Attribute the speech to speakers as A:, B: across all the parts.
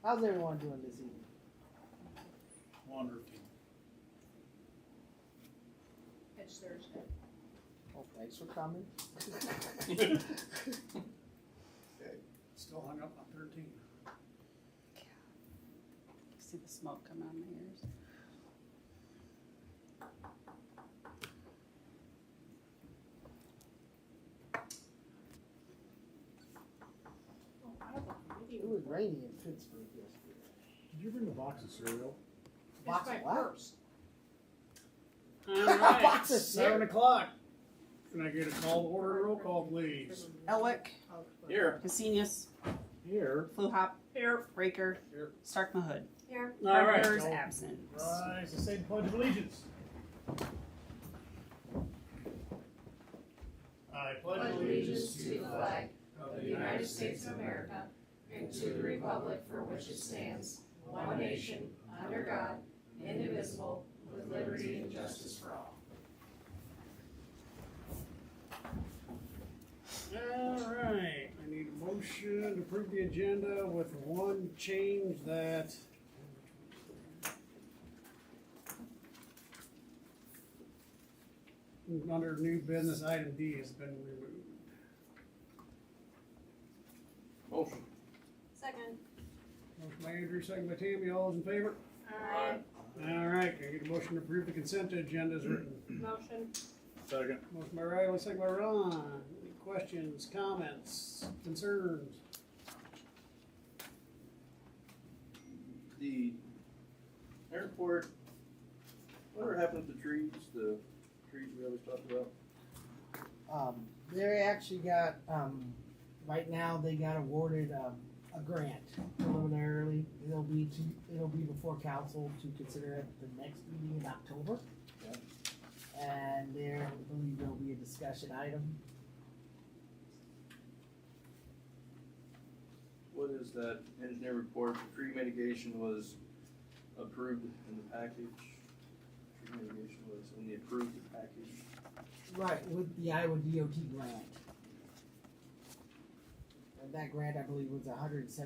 A: How's everyone doing this evening?
B: Wonderful.
C: It's Thursday.
A: Oh, thanks for coming.
B: Still hung up on 13.
D: See the smoke coming out of my ears.
A: It was rainy in Pittsburgh yesterday.
E: Did you bring a box of cereal?
A: Box
C: It's
A: of
C: my
A: what?
C: purse.
B: All right,
A: Box of
B: 7 o'clock. Can I get a call to order? Roll call, please.
D: Elwick,
B: Here.
D: Cassinius,
E: Here.
D: Fluhop,
C: Here.
D: Raker,
B: Here.
D: Stark Mahud.
C: Here.
B: All right.
D: Carpenter's absent.
B: Rise and say the Pledge of Allegiance. I
C: Pledge allegiance to the flag of the United States of America and to the republic for which it stands, one nation, under God, indivisible, with liberty and justice for all.
B: All right, I need a motion to approve the agenda with one change that under new business item D has been removed.
F: Motion.
C: Second.
B: Motion by Andrew, second by Tammy, all those in favor?
C: Aye.
B: All right, can I get a motion to approve the consent agenda as written?
C: Motion.
E: Second.
B: Motion by Riley, second by Ron. Any questions, comments, concerns?
F: The airport, whatever happened with the trees we always talk about?
A: They actually got, right now they got awarded, a grant preliminarily. It'll be before council to consider at the next meeting in October.
F: Yep.
A: And there, I believe there'll be a discussion item.
F: What is that engineer report? The tree mitigation was approved in the package. Tree mitigation was in the approved package.
A: Right, with the Iowa DOT grant. And that grant, I believe, was $170,000.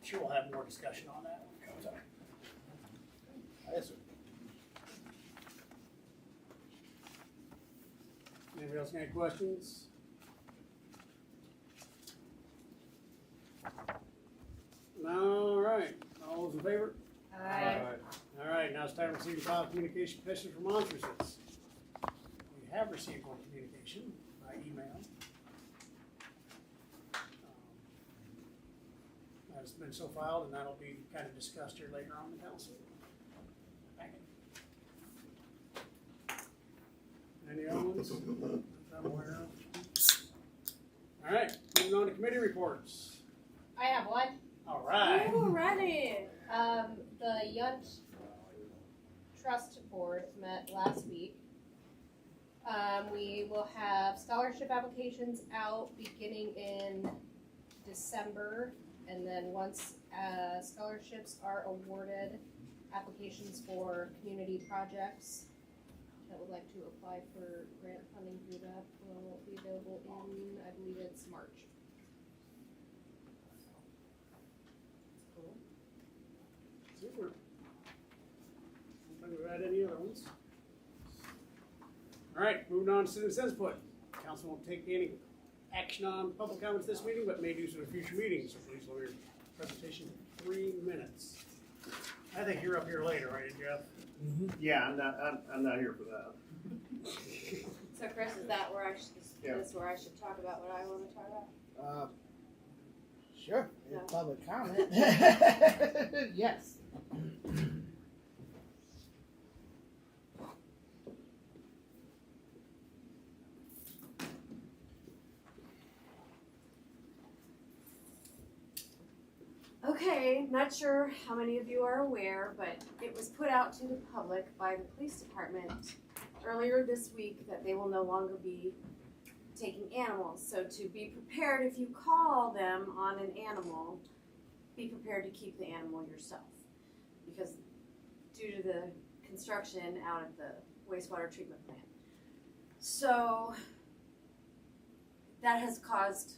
B: Sure, we'll have more discussion on that when it comes up.
F: Yes, sir.
B: Anybody else got any questions? All right, all those in favor?
C: Aye.
B: All right, now it's time to receive and file communication petitions from remonstrances. We have received one communication by email. That's been so filed, and that'll be kind of discussed here later on in the council. Any other ones that I'm aware of? All right, moving on to committee reports.
C: I have one.
B: All right.
C: Ooh, ready. The Yunt Trust Board met last week. We will have scholarship applications out beginning in December, and then once scholarships are awarded, applications for community projects that would like to apply for grant funding through that will be available in, I believe it's March. Cool.
B: Super. I don't think we've had any other ones. All right, moving on to citizens' input. Council won't take any action on public comments this meeting, but may do so in future meetings. So please limit your presentation to 3 minutes. I think you're up here later, right, Jeff?
E: Yeah, I'm not here for that.
C: So Chris, is that where I should,
E: Yeah.
C: this where I should talk about what I want to talk about?
A: Sure,
C: No.
A: public comment. Yes.
G: Okay, not sure how many of you are aware, but it was put out to the public by the police department earlier this week that they will no longer be taking animals. So to be prepared, if you call them on an animal, be prepared to keep the animal yourself. Because due to do the construction out at the wastewater treatment plant. So that has caused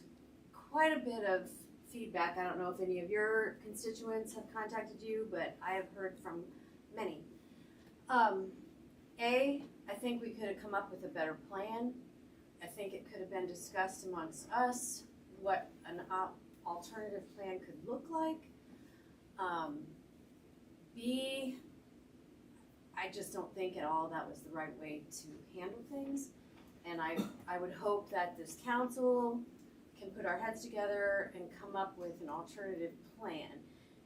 G: quite a bit of feedback. I don't know if any of your constituents have contacted you, but I have heard from many. I think we could have come up with a better plan. I think it could have been discussed amongst us what an alternative plan could look like. B, I just don't think at all that was the right way to handle things. And I would hope that this council can put our heads together and come up with an alternative plan.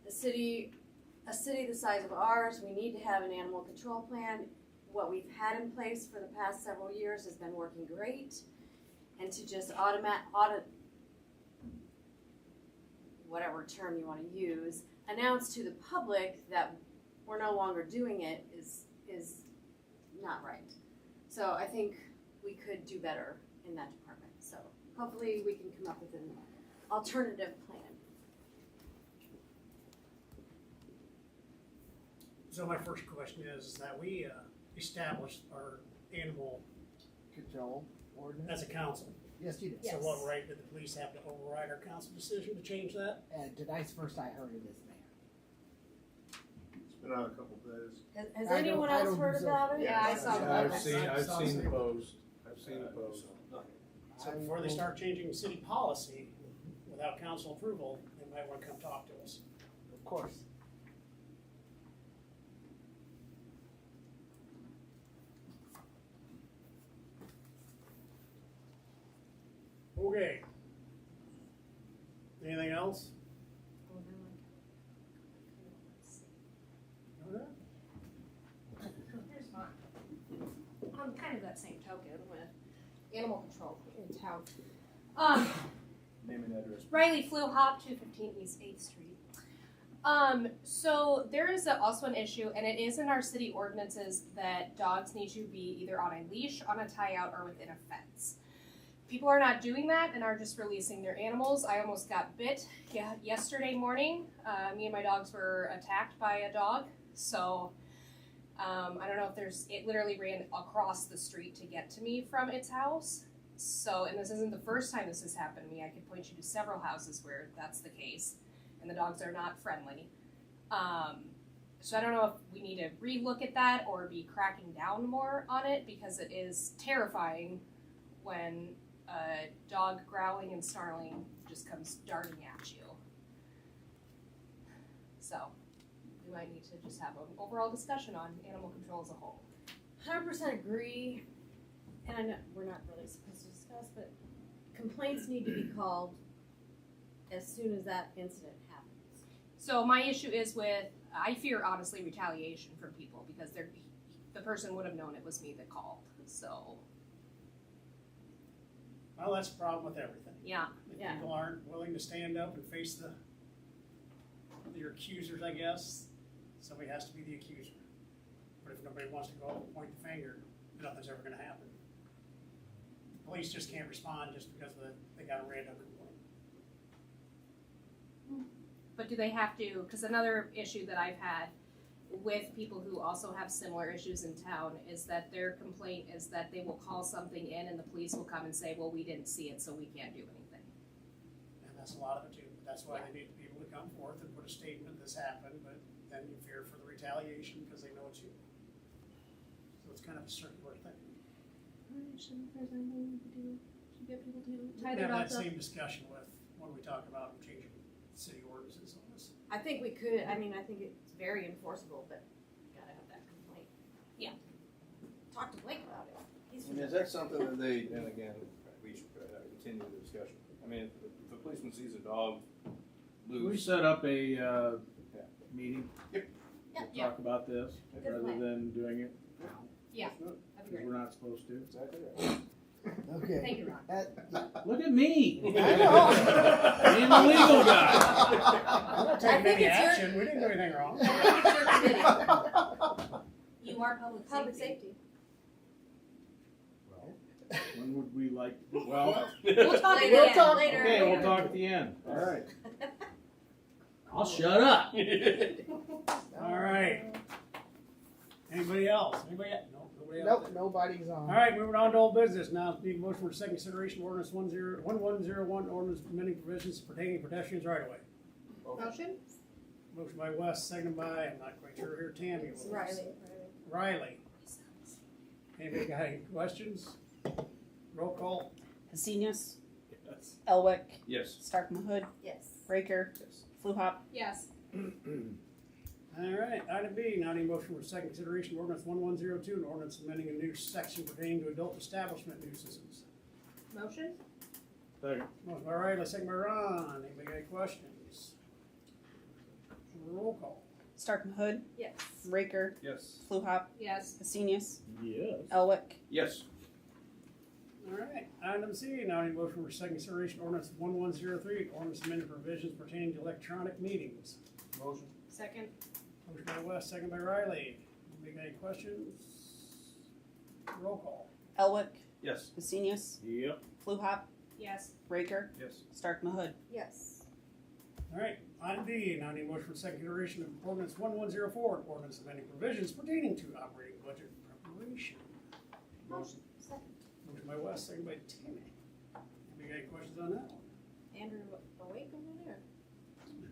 G: A city the size of ours, we need to have an animal control plan. What we've had in place for the past several years has been working great. And to just whatever term you want to use, announce to the public that we're no longer doing it is not right. So I think we could do better in that department. So hopefully we can come up with an alternative plan.
B: So my first question is that we established our animal
A: Control ordinance.
B: as a council.
A: Yes, you did.
C: Yes.
B: So what right did the police have to override our council decision to change that?
A: And tonight's first I heard of this, Mayor.
E: It's been out a couple days.
G: Has
A: I don't-
G: anyone
A: I
G: else
A: don't
G: heard
A: do so.
G: about it?
C: Yeah, I saw
E: Yeah,
C: that.
E: I've seen the post. I've seen the post.
B: So before they start changing city policy without council approval, they might wanna come talk to us.
A: Of course.
B: Okay. Anything else? Okay.
C: Here's mine. On kind of that same token with animal control in town.
F: Name and address.
C: Riley Fluhop, 215 East 8th Street. So there is also an issue, and it is in our city ordinances that dogs need to be either on a leash, on a tie-out, or within a fence. People are not doing that and are just releasing their animals. I almost got bit yesterday morning. Me and my dogs were attacked by a dog. So I don't know if it literally ran across the street to get to me from its house. So, and this isn't the first time this has happened to me. I could point you to several houses where that's the case, and the dogs are not friendly. So I don't know if we need to relook at that or be cracking down more on it, because it is terrifying when a dog growling and snarling just comes darting at you. So we might need to just have an overall discussion on animal control as a whole.
G: 100% agree, and I know we're not really supposed to discuss, but complaints need to be called as soon as that incident happens.
C: So my issue is I fear honestly retaliation from people, because the person would have known it was me that called. So
B: Well, that's a problem with everything.
C: yeah,
B: If
G: Yeah.
B: people aren't willing to stand up and face your accusers, I guess, somebody has to be the accuser. But if nobody wants to go up and point the finger, nothing's ever gonna happen. The police just can't respond just because they got a random complaint.
C: but do they have to? Because another issue that I've had with people who also have similar issues in town is that their complaint is that they will call something in and the police will come and say, well, we didn't see it, so we can't do anything.
B: And that's a lot of it too. That's why they need people to come forth and put a statement, this happened, but then you fear for the retaliation because they know it's you. So it's kind of a circular thing.
C: Shouldn't there's anything we could do to get people to
B: We
C: tie
B: can
C: their
B: have that
C: dogs up?
B: same discussion with, when we talk about changing city ordinances on this.
G: I think we could, I think it's very enforceable, but gotta have that complaint.
C: Yeah.
G: Talk to Blake about it. He's
F: I mean, is that something that they, and again, we should continue the discussion. I mean, if a policeman sees a dog
E: We
F: loose,
E: set up a, meeting.
F: Yep.
E: We'll talk about this,
G: Good
E: rather
G: plan.
E: than doing it,
C: Yeah,
F: let's do it.
C: that'd be
E: because
C: great.
E: we're not supposed to.
F: Exactly right.
A: Okay.
C: Thank you, Ron.
E: Look at me!
A: I know.
E: Being the legal guy.
B: I'm not taking
G: think
B: any
G: it's your-
B: action, we didn't do anything wrong.
G: I think it's your committee.
C: You are public
G: Public
C: safety.
G: safety.
E: When would we like, well,
C: We'll talk
G: Later,
C: again.
A: talk-
G: later.
E: okay, we'll talk at the end. All right. I'll shut up.
B: All right. Anybody else? Anybody? No, nobody else.
A: Nope, nobody's on.
B: All right, moving on to old business now. Need a motion for second consideration ordinance 1101, ordinance amending provisions pertaining to pedestrians right away.
C: Motion?
B: Motion by Wes, seconded by, I'm not quite sure here, Tammy. was. Riley. Anybody got any questions? Roll call.
D: Hesenius,
E: Yes.
D: Elwick,
F: Yes.
D: Stark Mahud,
G: Yes.
D: Raker,
F: Yes.
D: Fluhop,
C: Yes.
B: All right, item B, now need a motion for second consideration ordinance 1102, an ordinance amending a new section pertaining to adult establishment nuisances.
C: Motion?
E: Second.
B: Motion by Riley, second by Ron. Anybody got any questions? Roll call.
D: Stark Mahud,
G: Yes.
D: Raker,
F: Yes.
D: Fluhop,
C: Yes.
D: Hesenius,
E: Yes.
D: Elwick,
F: Yes.
B: All right, item C, now need a motion for second consideration ordinance 1103, ordinance amending provisions pertaining to electronic meetings.
E: Motion.
C: Second?
B: Motion by West, second by Riley. Anybody got any questions? Roll call.
D: Elwick,
F: Yes.
D: Hesenius,
E: Yep.
D: Fluhop,
C: Yes.
D: Raker,
F: Yes.
D: Stark Mahud,
G: Yes.
B: All right, item D, now need a motion for second consideration of ordinance 1104, ordinance amending provisions pertaining to operating budget preparation.
G: Motion. Second.
B: Motion by West, second by Tammy. Anybody got any questions on that
C: Andrew awake over there?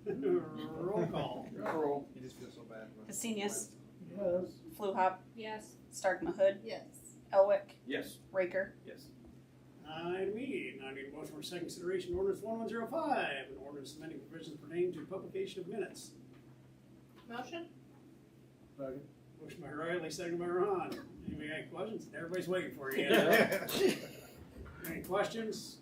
B: one? Roll call.
F: Roll. You just feel so bad.
D: Hesenius,
E: Yes.
D: Fluhop,
C: Yes.
D: Stark Mahud,
G: Yes.
D: Elwick,
F: Yes.
D: Raker,
F: Yes.
B: Item E, now need a motion for second consideration ordinance 1105, an ordinance amending provisions pertaining to publication of minutes.
C: Motion?
E: Second.
B: Motion by Riley, second by Ron. Anybody got any questions? Everybody's waiting for you. Any questions?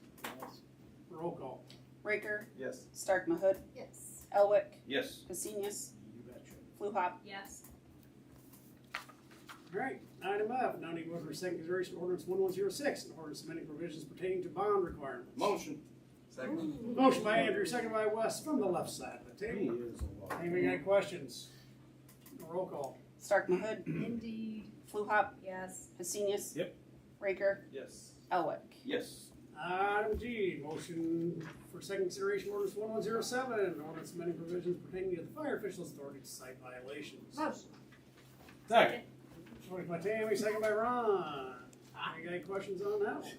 B: Roll call.
D: Raker,
F: Yes.
D: Stark Mahud,
G: Yes.
D: Elwick,
F: Yes.
D: Hesenius,
E: You betcha.
D: Fluhop,
C: Yes.
B: All right, item F, now need a motion for second consideration ordinance 1106, an ordinance amending provisions pertaining to bond requirements.
F: Motion. Second.
B: Motion by Andrew, second by Wes, from the left side of the
E: He
B: table.
E: is a lot.
B: Anybody got any questions? Roll call.
D: Stark Mahud,
C: Indeed.
D: Fluhop,
C: Yes.
D: Hesenius,
E: Yep.
D: Raker,
F: Yes.
D: Elwick.
F: Yes.
B: Item G, motion for second consideration ordinance 1107, an ordinance amending provisions pertaining to the fire officials' authority to cite violations.
G: Motion.
E: Second.
B: Motion by Tammy, second by Ron. Any got any questions on that one?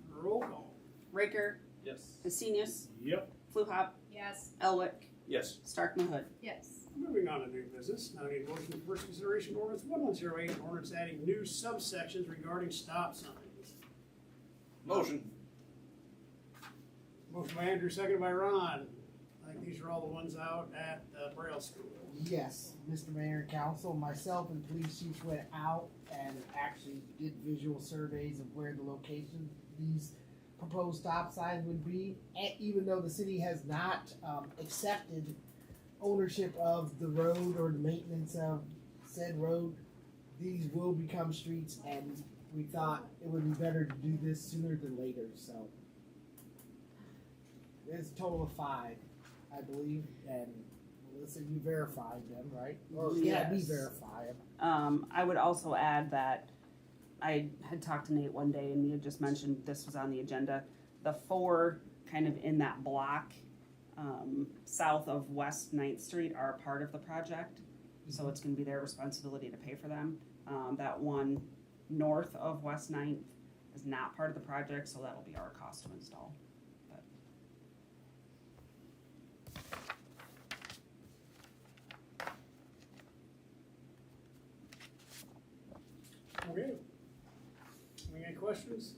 B: Roll call.
D: Raker,
F: Yes.
D: Hesenius,
E: Yep.
D: Fluhop,
C: Yes.
D: Elwick,
F: Yes.
D: Stark Mahud.
C: Yes.
B: Moving on to new business, now I need a motion for first consideration ordinance 1108, an ordinance adding new subsections regarding stop signs.
F: Motion.
B: Motion by Andrew, second by Ron. I think these are all the ones out at Braille School.
A: Yes, Mr. Mayor and Council, myself and police chiefs went out and actually did visual surveys of where the location these proposed stop signs would be. And even though the city has not accepted ownership of the road or the maintenance of said road, these will become streets, and we thought it would be better to do this sooner than later, so. There's a total of 5, I believe, and Melissa, you verified them, right? Or, yeah, we
D: Yes.
A: verified.
D: I would also add that I had talked to Nate one day and he had just mentioned this was on the agenda. The 4 kind of in that block, south of West 9th Street are part of the project. So it's gonna be their responsibility to pay for them. That one north of West 9th is not part of the project, so that'll be our cost to install.
B: Okay. Any questions?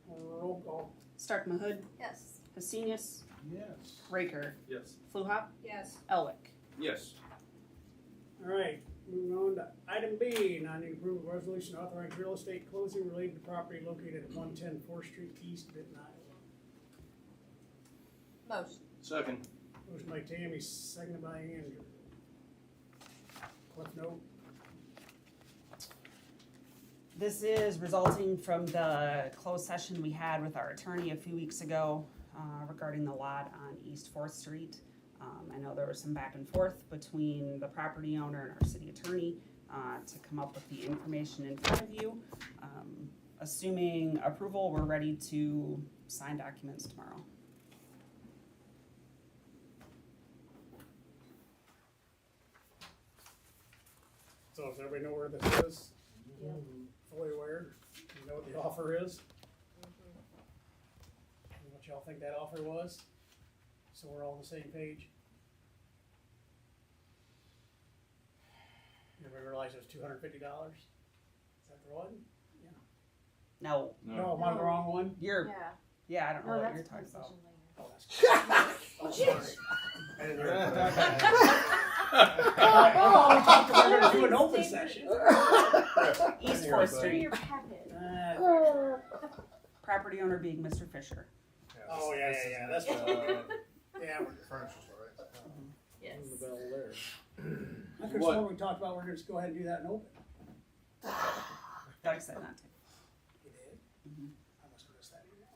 B: Roll call.
D: Stark Mahud,
G: Yes.
D: Hesenius,
E: Yes.
D: Raker,
F: Yes.
D: Fluhop,
C: Yes.
D: Elwick.
F: Yes.
B: All right, moving on to item B, now I need approval of resolution authorizing real estate closing related to property located at 110 4th Street East, Benton, Iowa.
G: Motion.
F: Second.
B: Motion by Tammy, seconded by Andrew. Cliff note.
D: This is resulting from the closed session we had with our attorney a few weeks ago regarding the lot on East 4th Street. I know there was some back and forth between the property owner and our city attorney to come up with the information in front of you. Assuming approval, we're ready to sign documents tomorrow.
B: So does everybody know where this is?
C: Yeah.
B: Fully aware? You know what the offer is? And what y'all think that offer was? So we're all on the same page? Everybody realize it was $250? Is that the one?
D: No,
B: No, am I the wrong one?
D: you're,
G: Yeah.
D: yeah, I don't know
G: No,
D: what
G: that's
D: you're talking about.
G: PlayStation later.
B: Oh, that's. Oh, sorry.
E: I didn't hear it.
B: Oh, we talked about we're gonna do an open session.
D: East
E: Here,
D: Fourth
E: buddy.
D: Street,
G: Your packet.
D: property owner being Mr. Fisher.
B: Oh, yeah, that's what, yeah, we're
E: Furniture's all right.
G: Yes.
B: ringing the bell there. I could have sworn we talked about we're gonna just go ahead and do that in open.
D: Doug said not to.
B: We did?
D: Mhm.
B: I must have missed that email.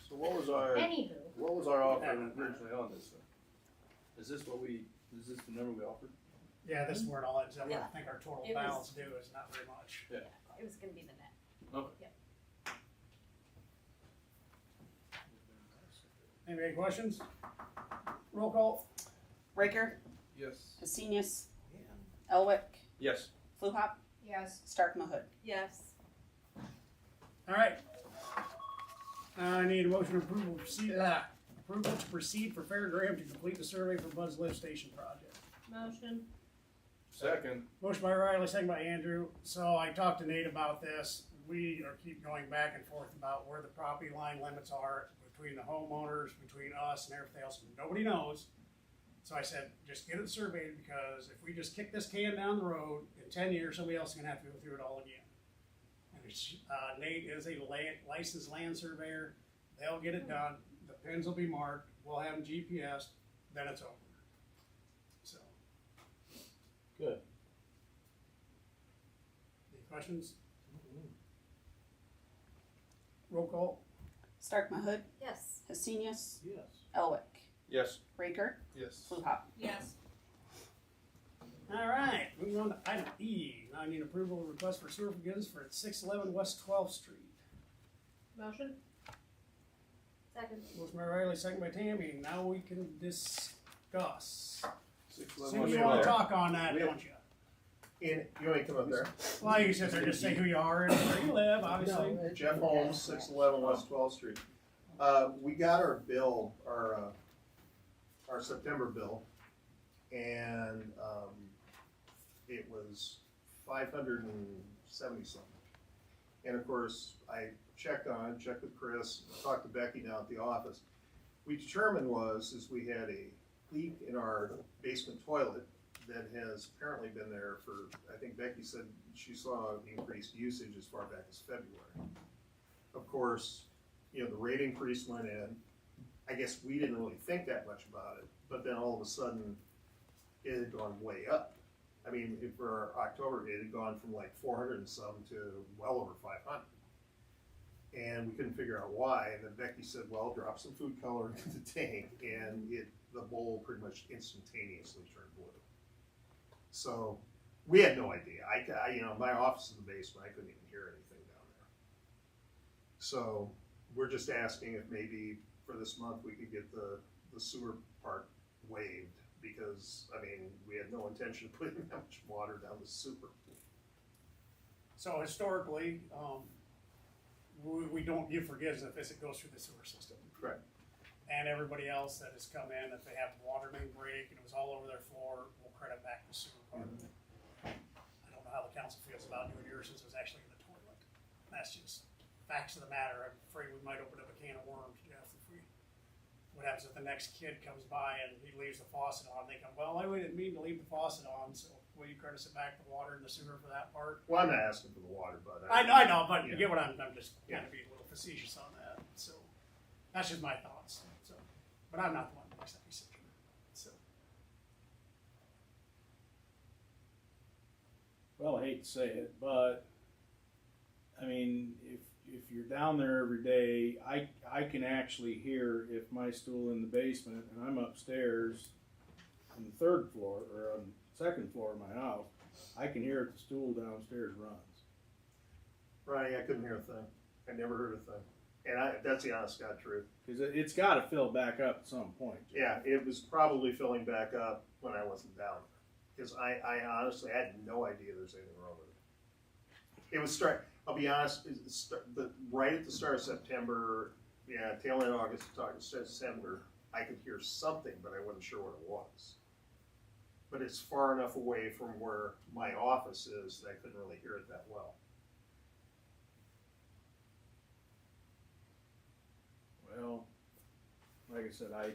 F: So what was our offer originally on this then? Is this the number we offered?
B: Yeah, this is where it all ends up.
G: Yeah.
B: I think our total
G: It was-
B: balance due is not very much.
G: It was gonna be the net.
B: Any questions? Roll call?
D: Raker,
E: Yes.
D: Hesenius, Elwick,
F: Yes.
D: Fluhop,
C: Yes.
D: Stark Mahut.
G: Yes.
B: All right. I need a motion to approval to proceed for Fair Graham to complete the survey for Bud's Lift Station project.
C: Motion.
F: Second.
B: Motion by Riley, second by Andrew. So I talked to Nate about this. We are keep going back and forth about where the property line limits are between the homeowners, between us and everything else. Nobody knows. So I said, just get it surveyed, because if we just kick this can down the road, in 10 years, somebody else is gonna have to go through it all again. And Nate is a licensed land surveyor. They'll get it done. The pins will be marked. We'll have them GPS. Then it's over. So.
F: Good.
B: Any questions? Roll call?
D: Stark Mahut,
G: Yes.
D: Hesenius,
B: Yes.
D: Elwick,
F: Yes.
D: Raker,
E: Yes.
D: Fluhop.
C: Yes.
B: All right, moving on to item E. Now I need approval of request for sewer forgiveness for 611 West 12th Street.
C: Motion.
G: Second.
B: Motion by Riley, second by Tammy. Now we can discuss.
E: 611
B: So
E: West
B: you want to
E: 12th.
B: talk on that,
E: We-
B: don't you?
E: And you want me to come up there?
B: Well, you sit there, just say who you are and where you live, obviously.
A: No,
E: Jeff Holmes, 611 West 12th Street. We got our bill, our September bill, and it was 570 something. And of course, I checked with Chris, talked to Becky down at the office. We determined is we had a leak in our basement toilet that has apparently been there for, I think Becky said she saw increased usage as far back as February. Of course, the rate increase went in. I guess we didn't really think that much about it, but then all of a sudden, it had gone way up. I mean, for October, it had gone from like 400 and some to well over 500. And we couldn't figure out why, and then Becky said, well, drop some food color into the tank, and the bowl pretty much instantaneously turned blue. So, we had no idea. My office is in the basement, I couldn't even hear anything down there. So, we're just asking if maybe for this month we could get the sewer part waived, because, we had no intention of putting that much water down the sewer.
B: So historically, we don't give forgiveness if it goes through the sewer system.
E: Correct.
B: And everybody else that has come in, if they have the water main break and it was all over their floor, we'll credit back the sewer part of it. I don't know how the council feels about doing yours since it was actually in the toilet. That's just facts of the matter. I'm afraid we might open up a can of worms, Jeff, what happens if the next kid comes by and he leaves the faucet on? They come, well, I didn't mean to leave the faucet on, so will you credit it back the water in the sewer for that part?
E: Well, I'm not asking for the water, but.
B: I know, but you get what I'm just trying to be a little facetious on that, so, that's just my thoughts, so, but I'm not the one that makes that decision, so.
H: Well, I hate to say it, but if you're down there every day, I can actually hear if my stool in the basement and I'm upstairs on the third floor or on the second floor of my house, I can hear if the stool downstairs runs.
E: Ronnie, I couldn't hear a thing. I never heard a thing. And that's the honest God truth.
H: Because it's got to fill back up at some point.
E: Yeah, it was probably filling back up when I wasn't down Cause I honestly, I had no idea there's anything wrong with it. It was I'll be honest, right at the start of September, yeah, tail end of August, September, I could hear something, but I wasn't sure what it was. But it's far enough away from where my office is that I couldn't really hear it that well.
H: Well, like I said, I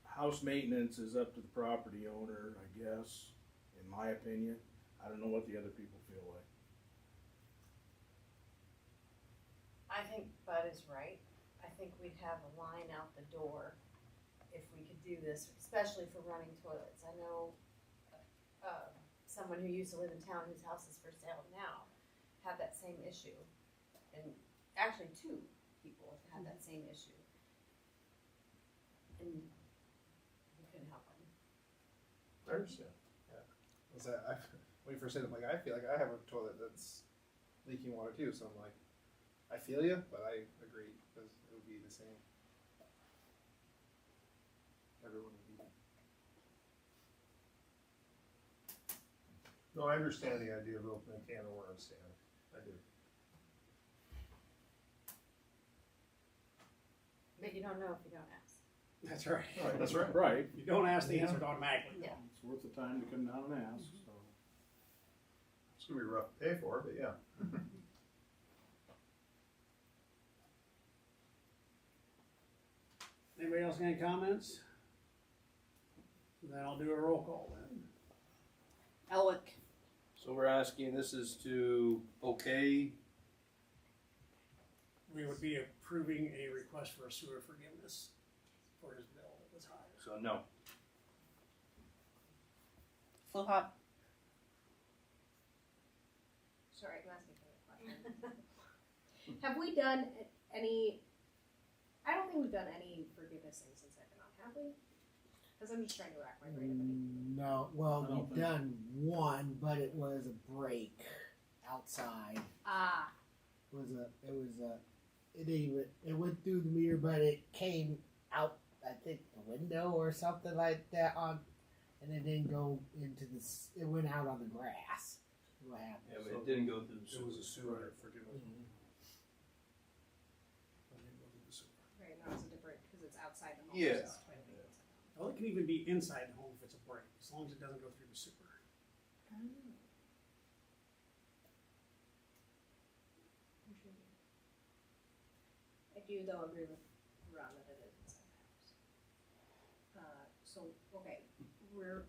H: house maintenance is up to the property owner, I guess, in my opinion. I don't know what the other people feel like.
G: I think Bud is right. I think we'd have a line out the door if we could do this, especially for running toilets. I know someone who used to live in town whose house is for sale now had that same issue. And actually 2 people have had that same issue. And we couldn't help them.
E: I understand.
I: When you first said it, I'm like, I feel like I have a toilet that's leaking water too, so I'm like, I feel you, but I agree, because it would be the same. Everyone would be.
E: No, I understand the idea of opening a can of worms, Stan. I do.
G: But you don't know if you don't ask.
B: That's right.
E: That's right.
H: Right.
B: You don't ask, the answer automatically.
G: Yeah.
H: It's worth the time to come down and ask, so.
E: It's gonna be rough to pay for, but yeah.
B: Anybody else got any comments? Then I'll do a roll call then.
C: Elwick.
F: So we're asking, this is to okay,
B: We would be approving a request for a sewer forgiveness for his bill that was higher.
F: so no.
D: Fluhop.
C: Sorry, I'm asking for a question. Have we done any, I don't think we've done any forgiveness things since I've been on, have we? Because I'm just trying to rack my brain of anything.
A: No, well,
H: I don't
A: we've
H: think
A: done one, but it was a break outside.
C: Ah,
A: It went through the meter, but it came out, I think, the window or something like that and it didn't go into it went out on the grass. What happened?
F: Yeah, but it didn't go through the
I: It was
F: sewer.
I: a sewer forgiveness.
C: right, no, it's a different, because it's outside the home.
F: Yeah.
C: versus toilet inside.
B: Well, it can even be inside the home if it's a break, as long as it doesn't go through the sewer.
C: I do though agree with Ron that it is inside the house. So, okay, we're,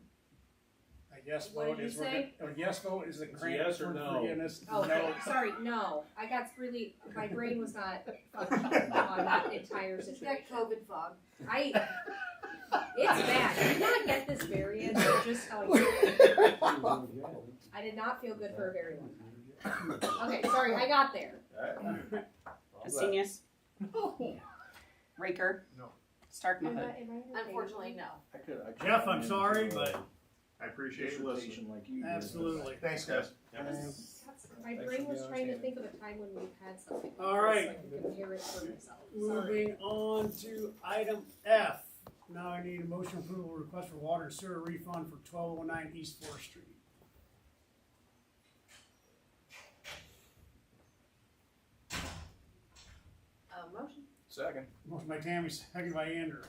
B: A yes
C: What
B: vote
C: did you
B: is,
C: say?
B: a yes vote is the
H: It's
B: grant
H: yes or
B: for
H: no.
B: forgiveness.
C: oh,
B: No.
C: sorry, no, I got really, my brain was not functioning on that entire
G: It's
C: situation.
G: got COVID fog.
C: It's bad, I did not get this variant, I'm just telling you, I did not feel good for a very long time. Okay, sorry, I got there.
D: Asinius. Raker.
I: No.
D: Stark
C: Am I
D: Mahut.
C: entertaining?
G: Unfortunately, no.
H: I could
B: Jeff, I'm sorry, but
E: I appreciate you listening.
H: dissertation like you did.
B: absolutely.
E: Thanks, guys.
C: My brain was trying to think of a time when we've had something. like
B: All right.
C: this, so I can compare it for myself. Sorry.
B: Moving on to item F. Now I need a motion approval request for water and sewer refund for 1209 East 4th Street.
G: Motion.
F: Second.
B: Motion by Tammy, second by Andrew.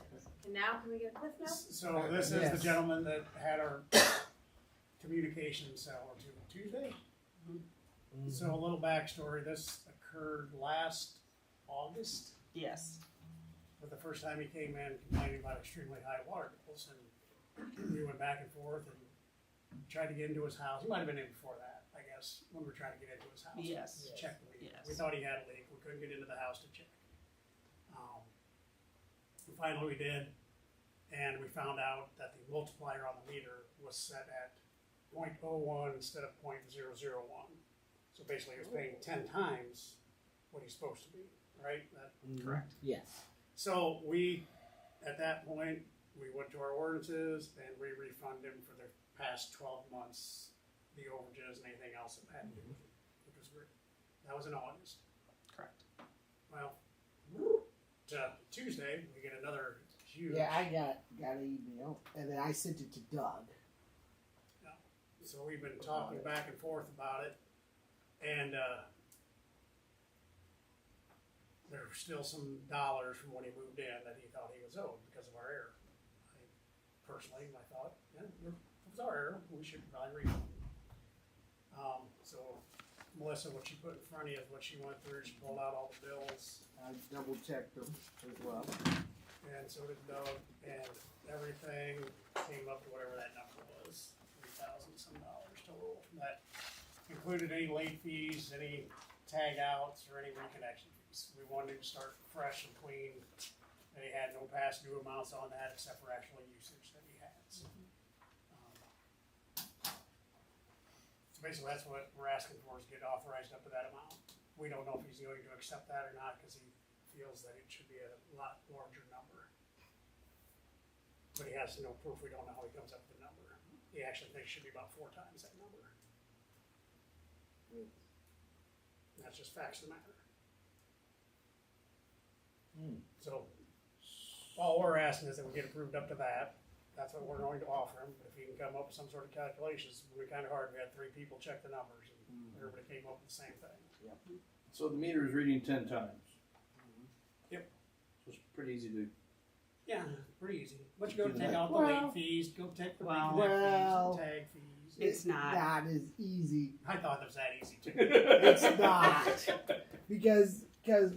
G: And now can we get a cliff note?
B: So this is the
A: Yes.
B: gentleman that had our communication cell to Tuesday. So a little backstory, this occurred last August,
D: Yes.
B: but the first time he came in complaining about extremely high water bills, and we went back and forth and tried to get into his house. He might have been in before that, I guess, when we were trying to get into his house.
D: Yes.
B: To check the leak.
D: Yes.
B: We thought he had a leak, we couldn't get into the house to check. Finally we did, and we found out that the multiplier on the meter was set at 0.01 instead of 0.001. So basically he was paying 10 times what he's supposed to be, right?
D: Correct.
A: Yes.
B: So we, at that point, we went to our ordinances and we refunded him for the past 12 months, the overages and anything else that had to do with it, which was great. That was in August.
D: Correct.
B: Well, Tuesday, we get another huge.
A: Yeah, I got an email, and then I sent it to Doug.
B: So we've been talking back and forth about it, and there were still some dollars from when he moved in that he thought he was owed because of our error. Personally, I thought, yeah, it was our error, we should probably refund. So Melissa, what she put in front of you is what she went through, she pulled out all the bills,
A: I double checked them as well.
B: and so did Doug, and everything came up to whatever that number was, $3,000 some total. That included any late fees, any tag outs, or any reconnection fees. We wanted to start fresh and clean, and he had no past due amounts on that except for actual usage that he had. So basically, that's what we're asking for, is get authorized up to that amount. We don't know if he's going to accept that or not, because he feels that it should be a lot larger number. But he has no proof, we don't know how he comes up with the number. He actually thinks it should be about 4 times that number. And that's just facts of the matter. So, all we're asking is that we get approved up to that. That's what we're going to offer him. If he can come up with some sort of calculations, it would be kind of hard. We had 3 people check the numbers, and everybody came up with the same thing.
F: So the meter is reading 10 times.
B: Yep.
F: So it's pretty easy to.
B: Yeah, pretty easy. But you go
F: Do
B: take
F: that.
B: out the
A: Well-
B: late fees, go take the
D: Well-
B: reconnect fees, the tag fees.
D: It's not.
A: Not as easy.
B: I thought it was that easy too.
A: It's not. Because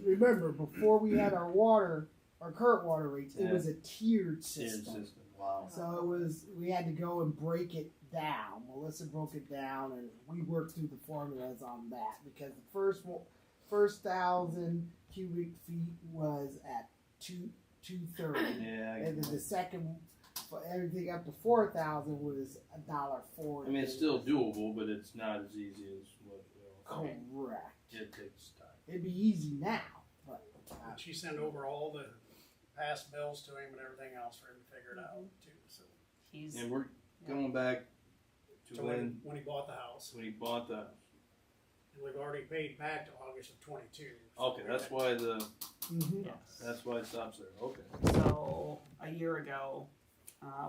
A: remember, before we had our current water rates, it was a tiered system.
F: Wow.
A: So we had to go and break it down. Melissa broke it down, and we worked through the formulas on that, because the first 1,000 cubic feet was at 230,
F: Yeah.
A: and then the second, for everything up to 4,000 was $1.40.
F: I mean, it's still doable, but it's not as easy as what.
A: Correct.
F: It takes time.
A: It'd be easy now, but
B: And she sent over all the past bills to him and everything else for him to figure it out too. So
D: He's
F: And we're going back to
B: so when he bought the house,
F: when he bought the house.
B: and we've already paid back to August of 22.
F: Okay, that's why
D: yes.
F: that's why it stops there. Okay.
D: So a year ago,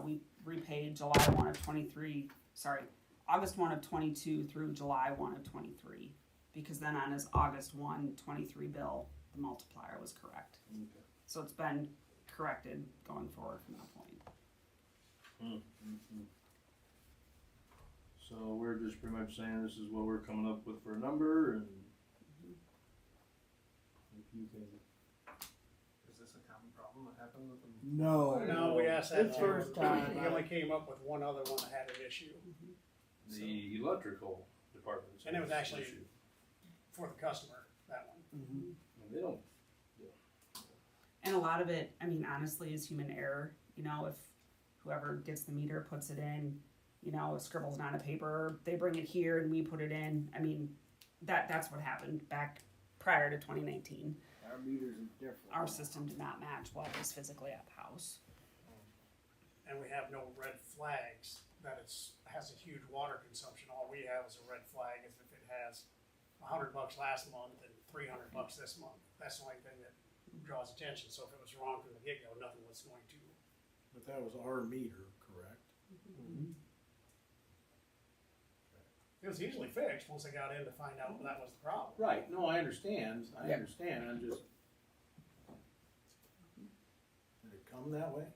D: we repaid July 1 of 23. Sorry, August 1 of 22 through July 1 of 23, because then on his August 1, 23 bill, the multiplier was correct.
F: Okay.
D: So it's been corrected going forward from that point.
F: So we're just pretty much saying this is what we're coming up with for a number, and if you can.
I: Is this a common problem that happened with them?
A: no.
B: No, we asked that
A: It's
B: too.
A: first time.
B: He only came up with one other one that had an issue
F: The electrical department.
B: And it was actually- for the customer, that one.
A: Mhm.
F: They don't.
D: And a lot of it, I mean, honestly, is human error. You know, if whoever gets the meter puts it in, you know, scribbles it on a paper, they bring it here and we put it in. I mean, that's what happened back prior to 2019.
A: Our meters are different.
D: Our system did not match what was physically at the house.
B: And we have no red flags that has a huge water consumption. All we have is a red flag is if it has $100 last month and $300 this month. That's the only thing that draws attention. So if it was wrong from the get-go, nothing was going to.
H: But that was our meter, correct?
B: It was easily fixed once I got in to find out that was the problem.
H: Right, no, I understand,
A: Yep.
H: I'm just. Did it come that way?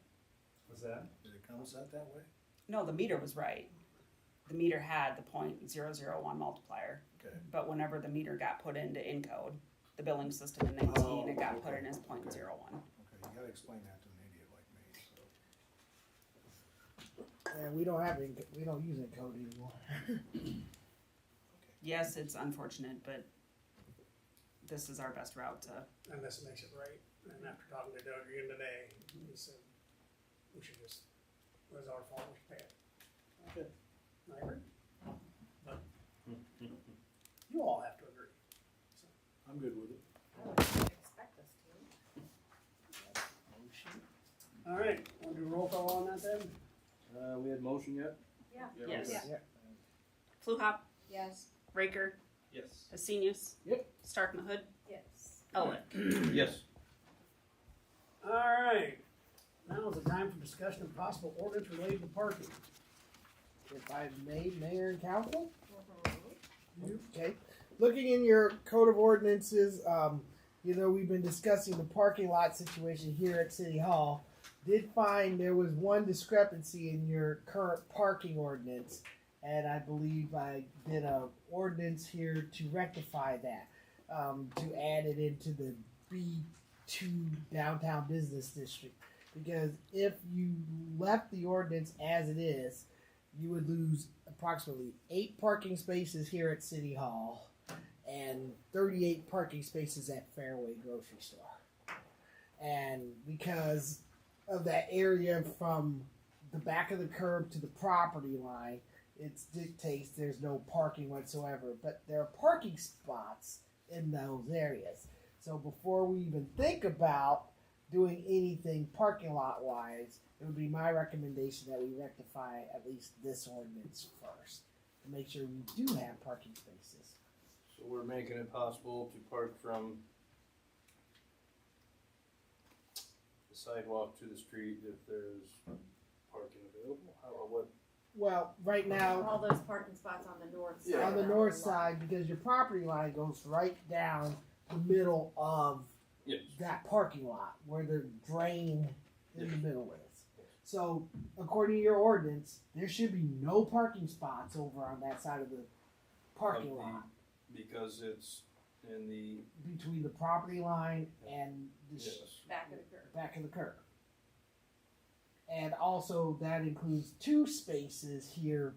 I: Was that?
H: Did it come set that way?
D: No, the meter was right. The meter had the .001 multiplier.
H: Okay.
D: But whenever the meter got put into Encode, the billing system in 19,
H: Oh,
D: it got put
H: okay.
D: in as .01.
H: Okay, you gotta explain that to an idiot like me, so.
A: Yeah, we don't use Encode anymore.
D: Yes, it's unfortunate, but this is our best route to.
B: And this makes it right. And after talking to Doug again today, he said we should just, it was our fault, we should pay it.
F: Okay.
B: I agree. But you all have to agree.
H: I'm good with it.
G: I would expect us to.
B: All right, want to do a roll call on that then?
F: We had motion yet?
G: Yeah.
D: Yes.
G: Yeah.
D: Fluhop,
C: Yes.
D: Raker,
I: Yes.
D: Asenius.
H: Yep.
D: Stark Mahud,
C: Yes.
D: Elwick.
F: Yes.
B: All right. Now is the time for discussion of possible ordinance related to parking.
A: If I may, Mayor and Council? Okay. Looking in your code of ordinances, we've been discussing the parking lot situation here at City Hall. Did find there was one discrepancy in your current parking ordinance, and I believe I did a ordinance here to rectify that, to add it into the B2 downtown business district. Because if you left the ordinance as it is, you would lose approximately 8 parking spaces here at City Hall and 38 parking spaces at Fairway Grocery Store. And because of that area from the back of the curb to the property line, it dictates there's no parking whatsoever. But there are parking spots in those areas. So before we even think about doing anything parking lot wise, it would be my recommendation that we rectify at least this ordinance first to make sure we do have parking spaces.
F: So we're making it possible to park from the sidewalk to the street if there's parking available? How, or what?
A: Well, right now
G: All those parking spots on the north side.
F: Yeah.
A: on the north side, because your property line goes right down the middle of
F: Yes.
A: that parking lot where the drain in the middle is. So, according to your ordinance, there should be no parking spots over on that side of the parking
F: Of the-
A: lot
F: Because it's in the,
A: between the property line and the
F: yes.
G: Back of the curb.
A: back of the curb. And also, that includes 2 spaces here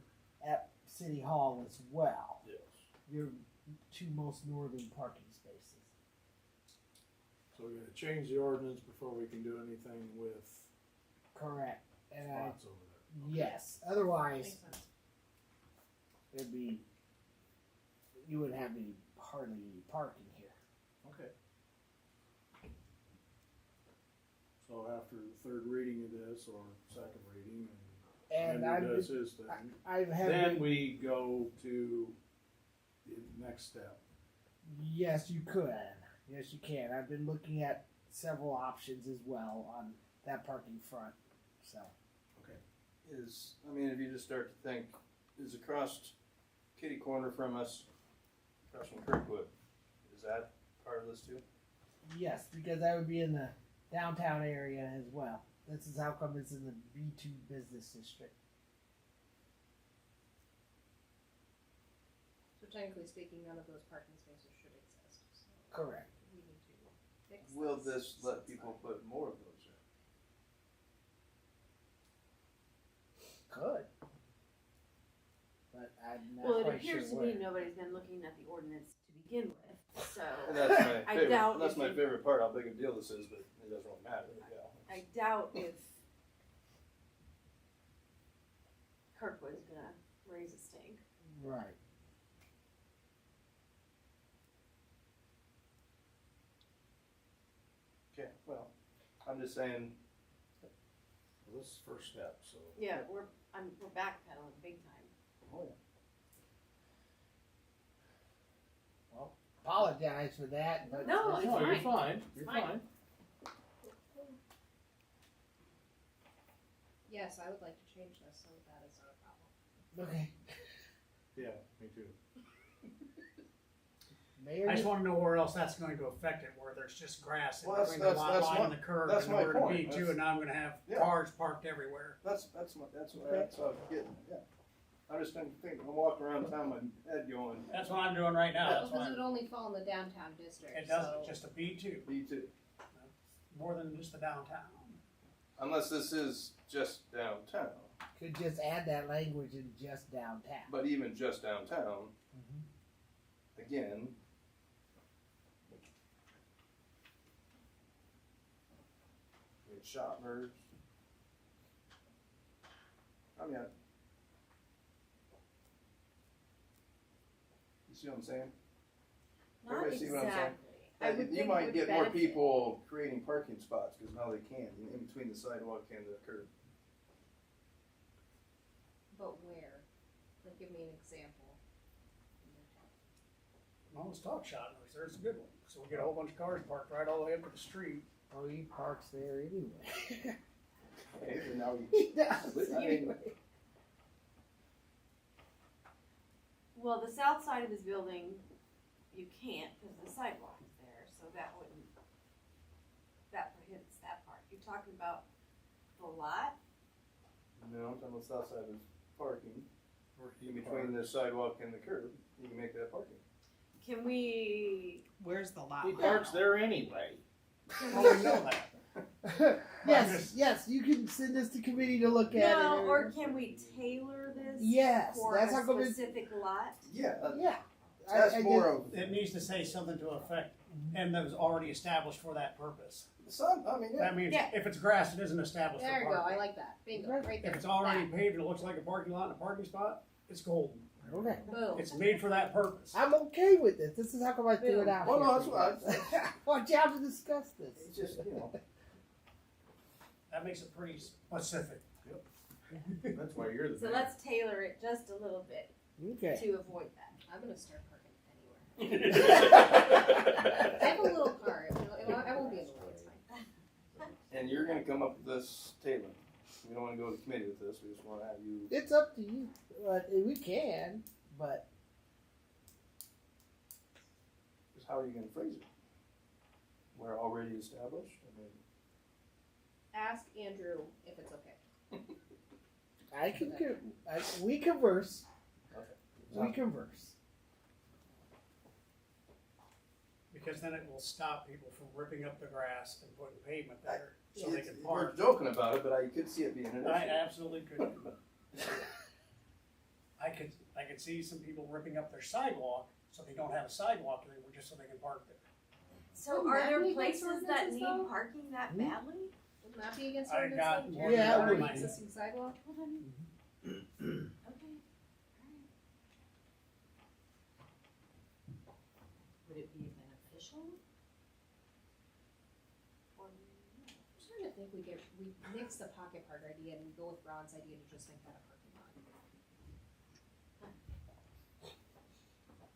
A: at City Hall as well.
F: Yes.
A: Your 2 most northern parking spaces.
H: So we're gonna change the ordinance before we can do anything with
A: Correct. And
H: spots over there.
A: yes, otherwise
C: Makes sense.
A: it'd be, you wouldn't have hardly any parking here.
H: Okay. So after the 3rd reading of this, or 2nd reading,
A: And
H: Andrew does his thing,
A: I've had,
H: then we go to the next step.
A: yes, you could. Yes, you can. I've been looking at several options as well on that parking front. So,
F: Is, I mean, if you just start to think, is across kitty corner from us, across from Kirkwood, is that part of this too?
A: yes, because that would be in the downtown area as well. This is how come it's in the B2 business district.
C: So technically speaking, none of those parking spaces should exist. So
A: Correct.
C: we need to fix
F: Will this let people put more of those in?
A: Could. But I'm not
G: Well, it
A: quite
G: appears to
A: sure
G: me
A: where.
G: nobody's been looking at the ordinance to begin with, so.
F: And that's my
G: I
F: favorite,
G: doubt
F: that's
G: if
F: my
G: you-
F: favorite part, how big a deal this is, but it doesn't really matter, yeah.
G: I doubt if Kirkwood's gonna raise a stink.
A: Right.
F: Okay, well, I'm just saying,
H: Well, this is the first step, so.
G: Yeah, we're backpedaling big time.
F: oh yeah.
A: Apologize for that, but
G: No, it's
H: No, you're
G: fine.
H: fine, you're
G: Fine.
H: fine.
C: Yes, I would like to change this so that is not a problem.
A: okay.
H: Yeah, me too.
A: Mayor,
B: I just wanna know where else that's going to affect it, where there's just grass in
F: Well, that's-
B: between the lot
F: that's
B: line
F: my-
B: and the curb
F: that's
B: and
F: my
B: over to
F: point.
B: B2,
F: That's-
B: and now I'm gonna have
F: Yeah.
B: cars parked everywhere.
F: That's what I'm getting, yeah. I'm just thinking, I'm walking around town, my head going,
B: That's what I'm doing right now, that's
C: Because
B: why,
C: it would only fall in the downtown district.
B: it doesn't,
C: so-
B: just a B2,
F: me too.
B: more than just the downtown.
F: Unless this is just downtown,
A: could just add that language in just downtown.
F: but even just downtown,
A: Mhm.
F: again. I mean, shoppers. I mean, you see what I'm saying?
G: Not
F: Everybody see what I'm saying?
G: exactly. I would
F: You
G: think it
F: might
G: would
F: get more
G: benefit.
F: people creating parking spots, cause now they can, in between the sidewalk and the curb.
C: But where? Like, give me an example.
B: Well, let's talk shoppers, there's a good one, so we get a whole bunch of cars parked right all the way up to the street.
A: Oh, he parks there anyway.
F: know,
A: He does.
F: I mean,
G: Well, the south side of his building, you can't because the sidewalk is there, so that prohibits that part. You're talking about the lot?
F: no, I'm talking about south side of parking, in between the sidewalk and the curb, you can make that parking.
G: Can we,
D: Where's the lot?
H: He parks there anyway.
B: Oh, we know that.
A: Yes, you can send this to committee to look at
G: no,
A: it.
G: or can we tailor this
A: Yes,
G: for
A: that's
G: a
A: how come it's,
G: specific lot?
F: Yeah,
A: yeah.
F: that's
A: I
F: more
A: guess-
F: of,
B: It needs to say something to effect, and that was already established for that purpose.
F: some, I mean, yeah.
B: That means
G: Yeah.
B: if it's grass, it isn't established
C: There
B: for
C: you go, I
B: parking.
C: like that, bingo, right there.
B: If it's already
C: That.
B: paved and it looks like a parking lot and a parking spot, it's golden.
A: Okay.
C: Boom.
B: It's made for that purpose.
A: I'm okay with this. This is how come I threw it out.
F: Well, no,
A: here.
F: that's what
A: Want y'all to discuss this.
F: It's just, you know,
B: That makes it pretty specific.
F: that's why you're the
G: So
F: mayor.
G: let's tailor it just a little bit
A: Okay.
G: to avoid that.
C: I'm gonna start parking anywhere. I have a little car, I won't be able to, it's fine.
F: And you're gonna come up with this tailoring. We don't wanna go to the committee with this, we just wanna have you,
A: It's up to you. We can, but
F: just how are you gonna phrase it? We're already established, I mean,
C: Ask Andrew if it's okay.
A: I can. We converse.
F: Okay.
A: We converse.
B: Because then it will stop people from ripping up the grass and putting pavement there, so they
F: it's-
B: can
F: we're
B: park.
F: joking about it, but I could see it being an
B: I
F: issue.
B: absolutely could. I could see some people ripping up their sidewalk, so they don't have a sidewalk anymore, just so they can park there.
G: So
C: Wouldn't
G: are
C: that
G: there
C: be against
G: places that
C: ordinances,
G: need
C: though?
G: parking that
A: Hmm?
G: badly?
C: Wouldn't that be against
B: I
C: ordinance?
B: got
C: though?
B: more
A: Yeah,
B: than
A: I
B: one
A: would.
B: mind.
C: Existing sidewalk?
G: Well then, okay, alright.
J: Would it be beneficial?
G: Or
C: I'm trying to think we nix the pocket park idea and we go with Ron's idea to just make that a parking lot.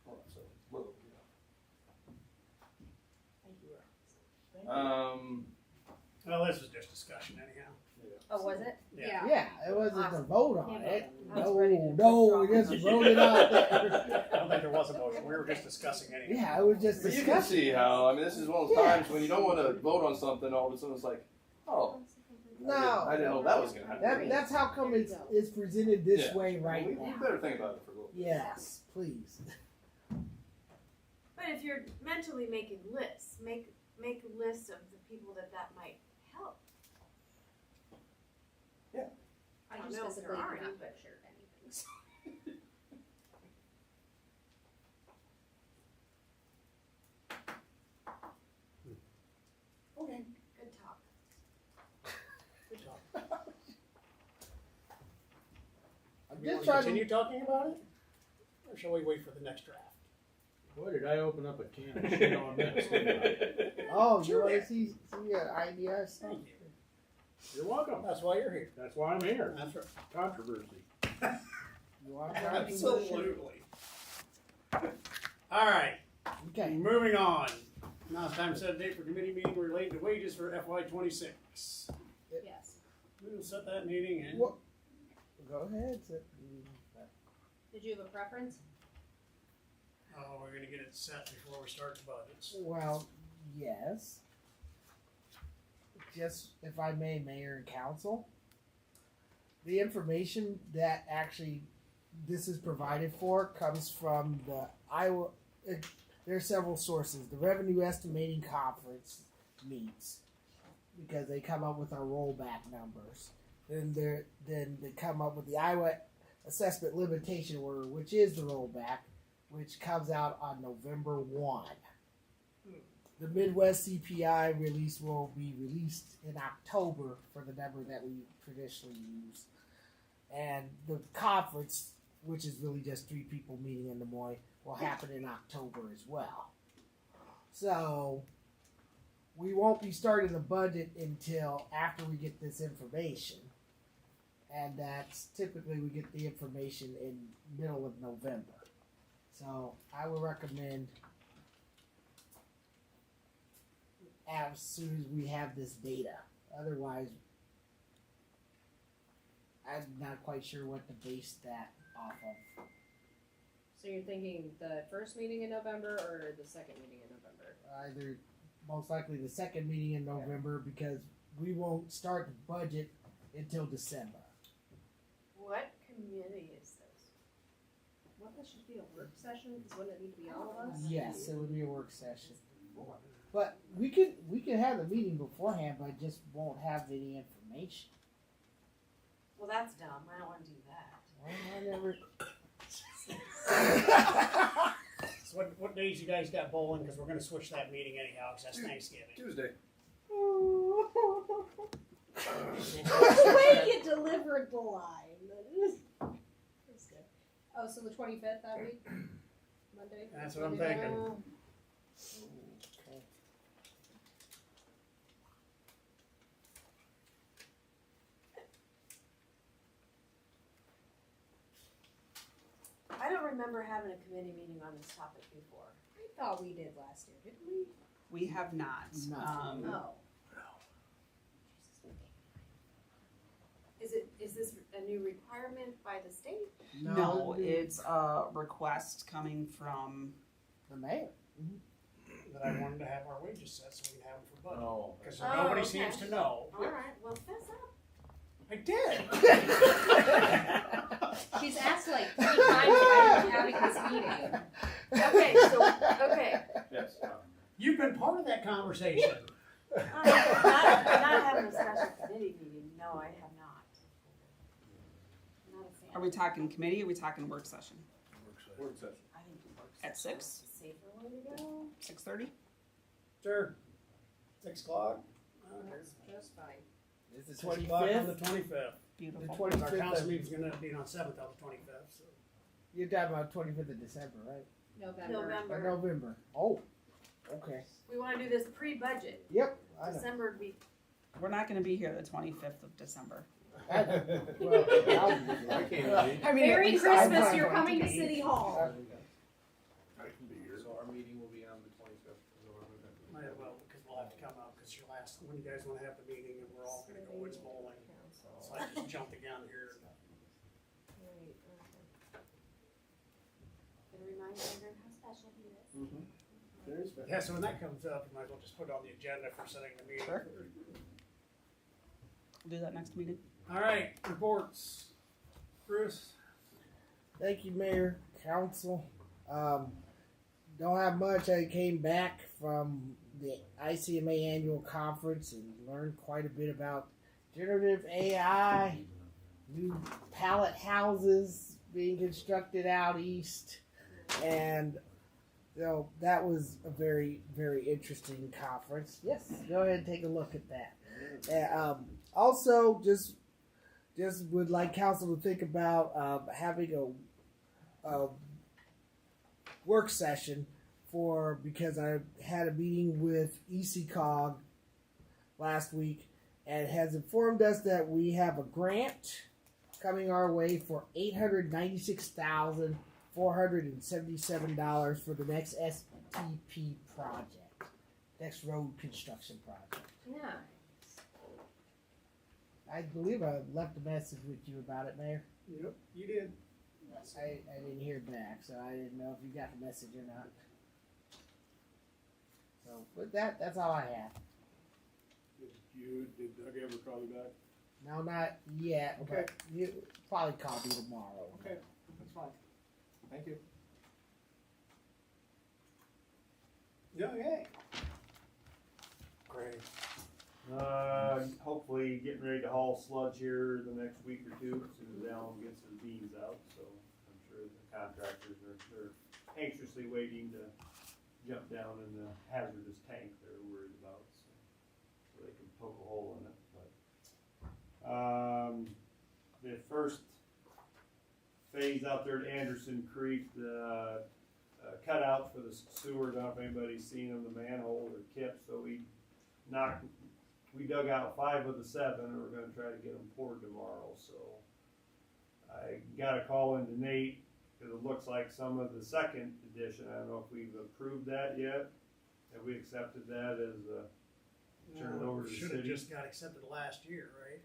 F: Well, so, well,
C: Thank you, Ron.
F: yeah.
B: Well, this was just discussion anyhow.
C: Oh, was it?
B: Yeah.
A: Yeah, it wasn't to vote on
G: Can't
A: it.
G: vote on it. I was ready to
A: No, we
G: withdraw.
A: just wrote it out there.
B: I don't think there was a motion, we were just discussing anyhow.
A: Yeah, it was just
F: But you can
A: discussion.
F: see how, I mean, this is one of those times when you don't wanna vote on something, all of a sudden it's like, oh,
A: No.
F: I didn't know that was gonna happen.
A: That's how come it's presented this
F: Yeah.
A: way right
F: we
A: now.
F: better think about it for a little bit.
A: Yes, please.
G: But if you're mentally making lists, make lists of the people that might help.
C: I
G: don't
C: just
G: know if
C: physically
G: there are
C: cannot
G: any, but-
C: picture anything, so.
B: Okay.
G: Good talk.
B: Good talk.
A: I'm
B: We wanna
A: just trying to.
B: continue talking about it? Or shall we wait for the next draft?
H: Boy, did I open up a can of shit on this, didn't I?
A: Oh, you
B: Sure.
A: want to see ideas?
B: Thank you.
H: You're welcome.
B: That's why you're here.
H: That's why I'm here.
B: That's right.
H: Controversy.
A: You want
B: Absolutely. All right,
A: Okay.
B: moving on. Now it's time to set a date for committee meeting related to wages for FY '26.
C: Yes.
B: We will set that meeting and
A: What? Go ahead.
C: Did you have a preference?
B: oh, we're gonna get it set before we start the budgets.
A: Well, yes. Just if I may, Mayor and Council, the information that actually this is provided for comes from the Iowa. There are several sources. The Revenue Estimating Conference meets because they come up with our rollback numbers. Then they come up with the Iowa Assessment Limitation Order, which is the rollback, which comes out on November 1. The Midwest CPI release will be released in October for the number that we traditionally use. And the conference, which is really just 3 people meeting in Des Moines, will happen in October as well. So we won't be starting the budget until after we get this information. And that's typically we get the information in middle of November. So I would recommend as soon as we have this data. Otherwise, I'm not quite sure what to base that off of.
C: So you're thinking the first meeting in November or the second meeting in November?
A: Either most likely the second meeting in November because we won't start the budget until December.
G: What committee is this?
C: What, this should be a work session, because wouldn't it need to be all of us?
A: Yes, it would be a work session. But we could have the meeting beforehand, but just won't have any information.
G: Well, that's dumb. I don't want to do that.
A: Well, I never.
B: So what days you guys got bowling? Because we're gonna switch that meeting anyhow, because that's Thanksgiving.
F: Tuesday.
C: The way you delivered the line. That's good. Oh, so the 25th that week? Monday?
B: That's what I'm thinking.
G: I don't remember having a committee meeting on this topic before.
C: I thought we did last year, didn't we?
D: We have not.
A: No.
C: Oh.
G: Is this a new requirement by the state?
D: No, it's a request coming from,
A: the mayor.
B: That I wanted to have our wages set so we can have them for budget.
F: Oh.
B: Because
G: Oh,
B: nobody
G: okay.
B: seems to know.
G: Alright, well, fess up.
B: I did.
C: She's asked like 3 times about having this meeting.
G: Okay.
F: Yes.
B: You've been part of that conversation.
G: Not having a special committee meeting, no, I have not. I'm not a fan.
D: are we talking committee, or are we talking work session?
F: Work session.
G: I think the work
D: At
G: session
D: 6?
G: is a safer way to go.
D: 6:30?
B: Sure. 6 o'clock.
C: That's just fine.
A: It's the
B: 6 o'clock on the
A: 25th.
B: 25th.
D: Beautiful.
A: The
B: Our
A: 25th.
B: council meeting's gonna be on 7th on the 25th. So.
A: You're talking about 25th of December, right?
C: November.
A: Or
G: November.
A: November. Oh, okay.
G: We wanna do this pre-budget.
A: Yep. I know.
G: December would be,
D: We're not gonna be here the 25th of December.
A: I know. Well, I'll be there.
F: I can't be.
A: I mean, at
C: Merry
A: least I'm
C: Christmas,
A: not
C: you're
A: going
C: coming to
A: be.
C: City Hall.
F: I can be here.
I: So our meeting will be on the 25th of November.
B: Might as well, because we'll have to come out, because your last, when you guys wanna have the meeting, and we're all gonna go woods bowling. So I just jumped the gun here.
C: Right, okay.
G: gonna remind everyone how special he is.
F: Mm-hmm. Very special.
B: Yeah, so when that comes up, you might as well just put it on the agenda for setting the meeting.
D: Sure. We'll do that next meeting.
B: All right, reports. Bruce?
A: Thank you, Mayor, Council. Don't have much. I came back from the ICMA annual conference and learned quite a bit about generative AI, new pallet houses being constructed out east, and so that was a very, very interesting conference. Yes, go ahead and take a look at that. Also, just would like council to think about having a work session because I had a meeting with ECOG last week and has informed us that we have a grant coming our way for $896,477 for the next STP project, next road construction project.
C: Yeah.
A: I believe I left a message with you about it, Mayor.
B: Yep, you did.
A: I didn't hear back, so I didn't know if you got the message or not. So, with that, that's all I have.
H: Did Doug ever call you back?
A: No, not yet,
B: Okay.
A: but you probably call me tomorrow.
B: Okay, that's fine.
F: Thank you.
B: Okay. Great.
K: Hopefully getting ready to haul sludge here the next week or two, as soon as Alan gets his beans out, so I'm sure the contractors they're anxiously waiting to jump down in the hazardous tank they're worried about, so they can poke a hole in it, but, the first phase out there at Anderson Creek, the, cutouts for the sewer, I don't know if anybody's seen them, the manhole are kipped, so we dug out 5 of the 7, and we're gonna try to get them poured tomorrow, so. I got a call into Nate, cause it looks like some of the second edition, I don't know if we've approved that yet. Have we accepted that as turn it over to the
B: Should have
K: city?
B: just got accepted last year, right?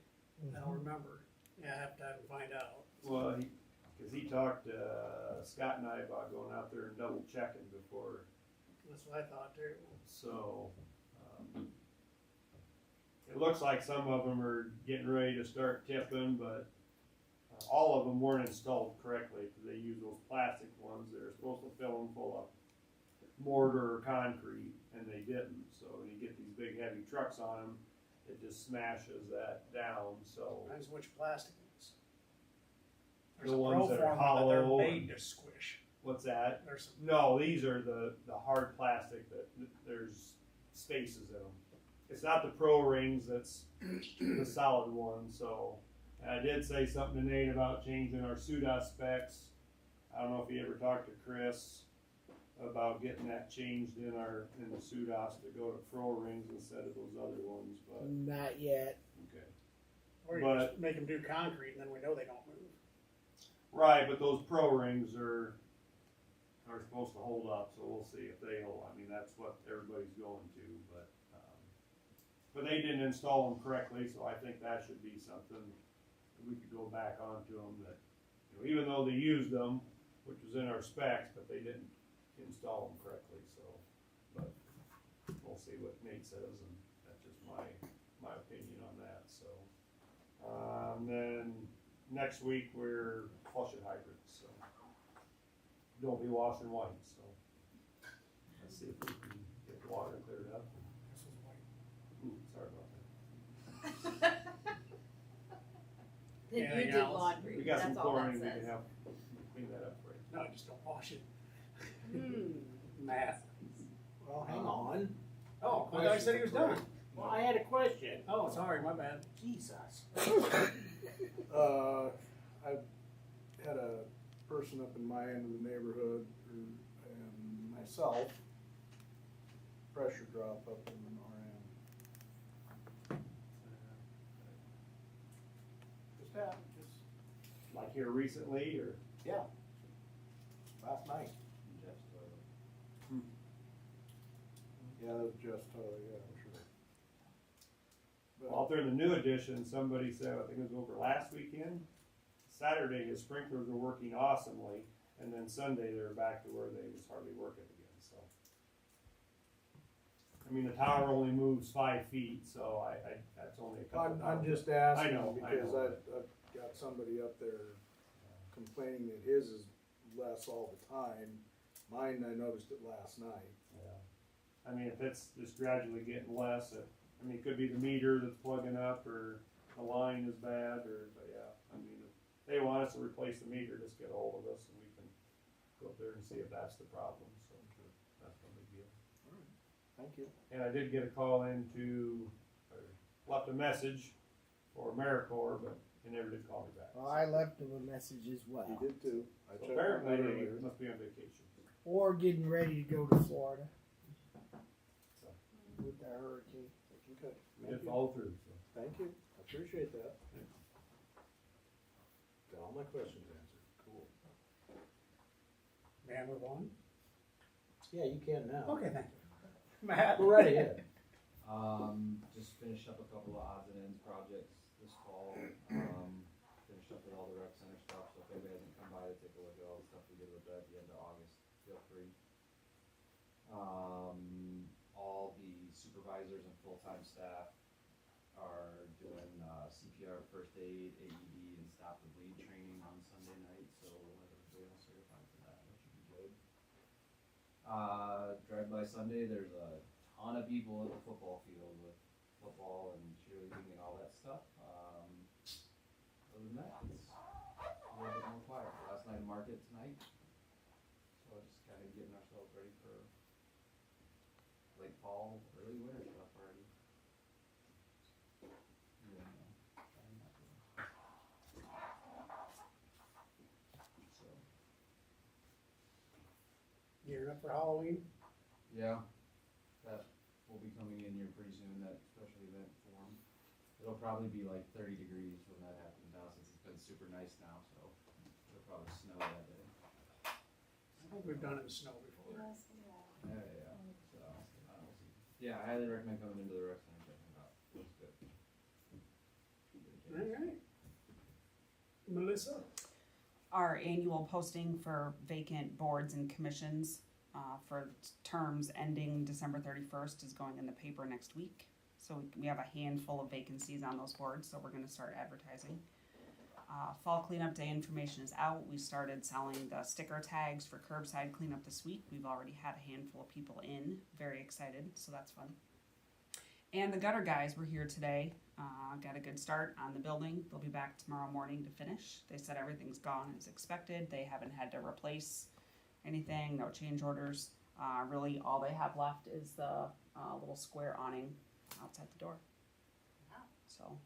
B: I don't remember. Yeah, I have to find out.
K: Well, cause he talked to Scott and I about going out there and double checking before,
B: That's what I thought too.
K: so, it looks like some of them are getting ready to start tipping, but all of them weren't installed correctly, cause they use those plastic ones that are supposed to fill them full of mortar or concrete, and they didn't, so when you get these big heavy trucks on them, it just smashes that down, so.
B: Depends which plastic it is.
K: The
B: There's a
K: ones that are
B: Proform one that they're
K: hollow
B: made
K: and-
B: to squish.
K: What's that?
B: There's some,
K: No, these are the hard plastic that there's spaces in them. It's not the Pro Rings, that's the solid one, so. And I did say something to Nate about changing our SUDA specs. I don't know if he ever talked to Chris about getting that changed in the SUDAS to go to Pro Rings instead of those other ones, but,
A: Not yet.
K: okay.
B: or you
K: But-
B: just make them do concrete and then we know they don't move.
K: Right, but those Pro Rings are supposed to hold up, so we'll see if they hold. I mean, that's what everybody's going to, but they didn't install them correctly, so I think that should be something that we could go back onto them that, you know, even though they used them, which was in our specs, but they didn't install them correctly, so, but we'll see what Nate says, and that's just my opinion on that, so. And then next week, we're flushing hydrants, so don't be washing white, so let's see if we can get the water cleared up.
B: This was white.
K: Ooh, sorry about that.
G: Then you
B: Anything
G: did
B: else?
G: laundry,
K: We got some
G: that's all that
K: chlorine, we can
G: says.
K: help clean that up for you.
B: No, just don't wash it.
L: Matt.
B: Well,
L: Hang on.
B: Oh, I thought you said he was done.
L: Well, I had a question.
B: Oh, sorry, my bad.
L: Jesus.
H: I had a person up in my end of the neighborhood and myself, pressure drop up in RM. Just happened, just
K: Like here recently, or?
L: Last night.
H: yeah, that was just yeah, I'm sure. But-
K: Well, out there in the new edition, somebody said, I think it was over last weekend, Saturday his sprinklers were working awesomely, and then Sunday they were back to where they was hardly working again, so. I mean, the tower only moves 5 feet, so that's only a couple.
H: I'm just
K: I
H: asking
K: know.
H: because I've got somebody up there complaining that his is less all the time. Mine, I noticed it last night.
K: Yeah. I mean, if it's just gradually getting less, it could be the meter that's plugging up, or the line is bad, but yeah, I mean, if they want us to replace the meter, just get a hold of us and we can go up there and see if that's the problem, so that's no big deal.
H: Thank you.
K: And I did get a call left a message for AmeriCorps, but they never did call me back.
A: Well, I left him a message as well.
H: He did too. I
K: So
H: checked
K: apparently,
H: it
K: they
H: earlier.
K: must be on vacation.
A: Or getting ready to go to Florida with the hurricane.
H: Okay.
K: We did follow through, so.
H: Thank you. I appreciate that. Got all my questions answered. Cool.
B: May I move on?
L: Yeah, you can now.
B: Okay, thank you. Matt?
L: Go right ahead.
M: Just finished up a couple of odds and ends projects this fall. Finished up with all the rec center stuff, so if anybody hasn't come by to take a look at all the stuff we did with that at the end of August, feel free. All the supervisors and full-time staff are doing CPR, first aid, AED, and stop the bleed training on Sunday night, so we'll have everybody else certified for that, which should be good. Drive-by Sunday, there's a ton of people at the football field with football and cheerleading and all that stuff. Other than that, it's a little bit more quiet. Last night market tonight, so just kind of getting ourselves ready for late fall, early winter stuff already. Yeah, so.
B: Gearing up for Halloween?
M: Yeah, that will be coming in here pretty soon, that special event form. It'll probably be like 30 degrees when that happens now, since it's been super nice now, so it'll probably snow that day.
B: I think we've done it in snow before.
M: Yeah, so, we'll see. Yeah, I highly recommend coming into the rec center and checking it out, it's good.
B: Alright. Melissa?
D: Our annual posting for vacant boards and commissions for terms ending December 31st is going in the paper next week. So we have a handful of vacancies on those boards, so we're gonna start advertising. Fall cleanup day information is out. We started selling the sticker tags for curbside cleanup this week. We've already had a handful of people in, very excited, so that's fun. And the gutter guys were here today. Got a good start on the building. They'll be back tomorrow morning to finish. They said everything's gone as expected. They haven't had to replace anything, no change orders. Really all they have left is the little square awning outside the door. So.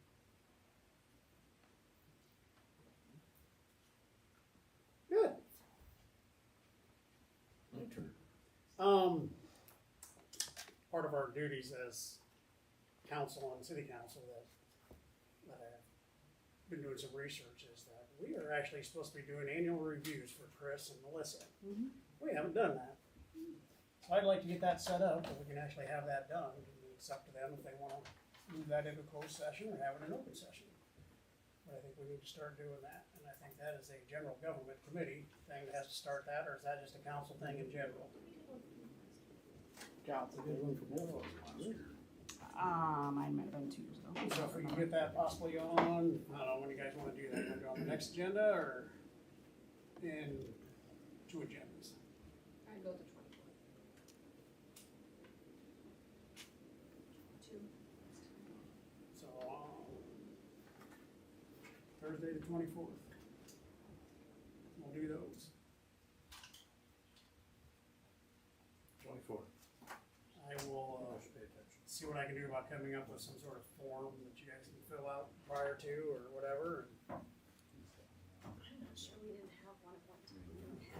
B: Good. Part of our duties as council and city council that I've been doing some research is that we are actually supposed to be doing annual reviews for Chris and Melissa. We haven't done that. So I'd like to get that set up, so we can actually have that done. It's up to them if they wanna move that into closed session or have it in open session. But I think we need to start doing that, and I think that is a general government committee thing that has to start that, or is that just a council thing in general?
A: Council did one for both.
D: Mine might have been 2 years ago.
B: So if we can get that possibly on, I don't know when you guys wanna do that, wanna do it on the next agenda or in 2 agendas?
C: I'd go the 24th.
B: So, Thursday the 24th. We'll do those.
F: 24.
B: I will, see what I can do about coming up with some sort of form that you guys can fill out prior to or whatever.
G: I'm not sure we didn't have one at one time.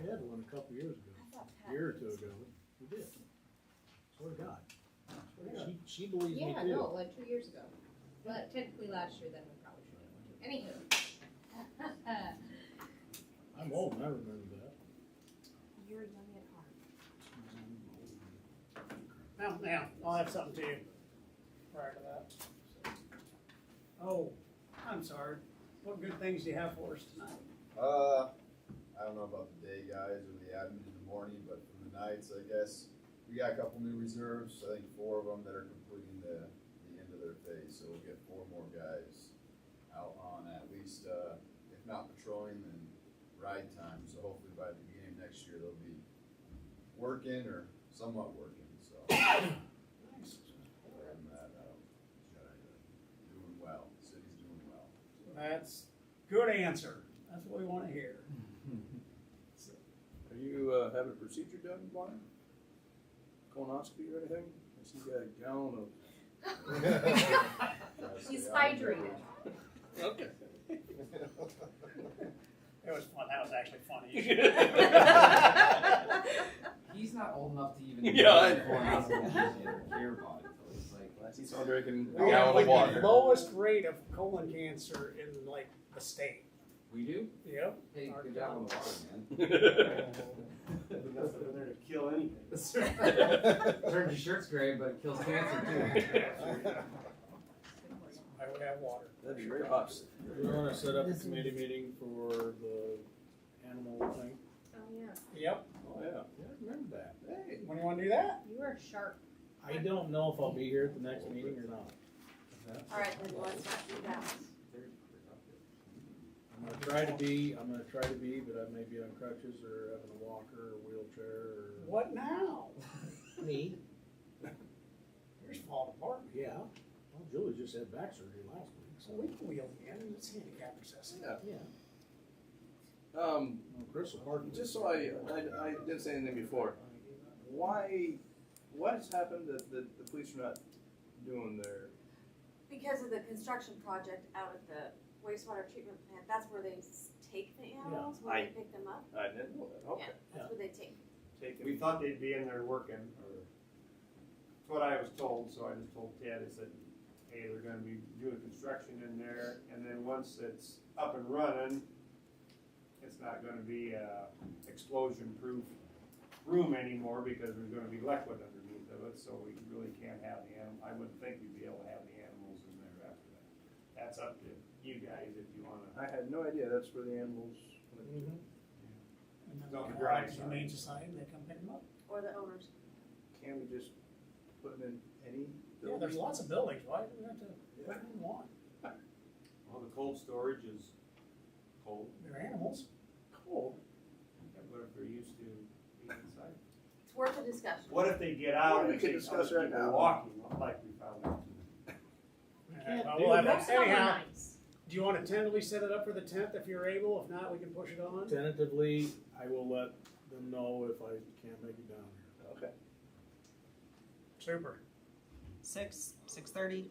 L: We had one a couple years ago,
G: I thought
L: a
G: Pat.
L: year or two ago. We did. Swear to God. She believes me
C: Yeah,
L: too.
C: no, like 2 years ago. But technically last year, then we probably should have one too. Anywho.
L: I'm old and I remember that.
G: You're young at heart.
B: Now, I'll have something to you prior to that. Oh, I'm sorry. What good things do you have for us tonight?
N: I don't know about the day guys or the admin in the morning, but for the nights, I guess, we got a couple new reserves, I think 4 of them that are completing the end of their phase, so we'll get 4 more guys out on at least, if not patrolling, then ride time, so hopefully by the beginning of next year, they'll be working or somewhat working, so.
B: Nice.
N: Other than that, doing well, the city's doing well.
B: That's good answer. That's what we wanna hear.
F: Are you having a procedure done, Brian? Colonoscopy or anything? I see you got a gallon of.
C: He's hydrated.
F: Okay.
B: It was fun. That was actually funny.
M: He's not old enough to even.
F: Yeah, I know.
M: Care about it, so it's like.
F: He's all drinking a
B: We have
F: gallon
B: like
F: of water.
B: the lowest rate of colon cancer in like the state.
M: We do?
B: Yep.
M: Hey, good job on the water, man.
K: That's over there to kill anything.
M: Turns your shirt's gray, but it kills cancer too.
B: I would have water.
F: That'd be very hot.
H: We wanna set up a committee meeting for the animal thing.
C: Oh, yeah.
B: Yep.
F: Oh, yeah.
L: Yeah, I remember that.
F: Hey.
B: When do you wanna do that?
C: You are sharp.
H: I don't know if I'll be here at the next meeting or not.
G: Alright, then let's not do that.
H: I'm gonna try to be, but I may be on crutches or having a walker or wheelchair or.
B: What now?
L: Me?
B: Yours falling apart.
L: Yeah. Well, Julie just had back surgery last week,
B: So
L: so.
B: we can wheel again. It's handicap accessible.
F: Yeah.
L: Yeah.
H: Well, Chris will pardon me.
F: Just so I didn't say anything before. What has happened that the police are not doing their?
G: Because of the construction project out at the wastewater treatment plant, that's where they take the animals, where they pick them up.
F: I didn't know that. Okay.
G: Yeah, that's where they take.
K: We thought they'd be in there working, or that's what I was told, so I just told Ted, I said, hey, they're gonna be doing construction in there, and then once it's up and running, it's not gonna be a explosion-proof room anymore, because there's gonna be liquid underneath of it, so we really can't have the animal, I wouldn't think we'd be able to have the animals in there after that. That's up to you guys if you wanna.
F: I had no idea, that's where the animals.
B: And then
K: Not
B: they'll
K: the
B: go
K: dry
B: out to the
K: side.
B: Humane Society and they come pick them up.
G: Or the owners.
F: Can we just put them in any
B: Yeah, there's lots of buildings, why do we have to put them in one?
K: Well, the cold storage is cold.
B: They're animals.
F: cold?
K: Yeah, but if they're used to being inside.
G: It's worth a discussion.
K: What if they get out
F: Well, we
K: and
F: can
K: see
F: discuss
K: other
F: right
K: people
F: now.
K: walking, like we found out?
B: Yeah,
H: can't
B: we'll
H: do
B: have
H: that.
B: that. Anyhow, do you wanna tentatively set it up for the 10th if you're able? If not, we can push it on.
H: Tentatively, I will let them know if I can't make it down here.
F: Okay.
B: Super.
D: 6:30.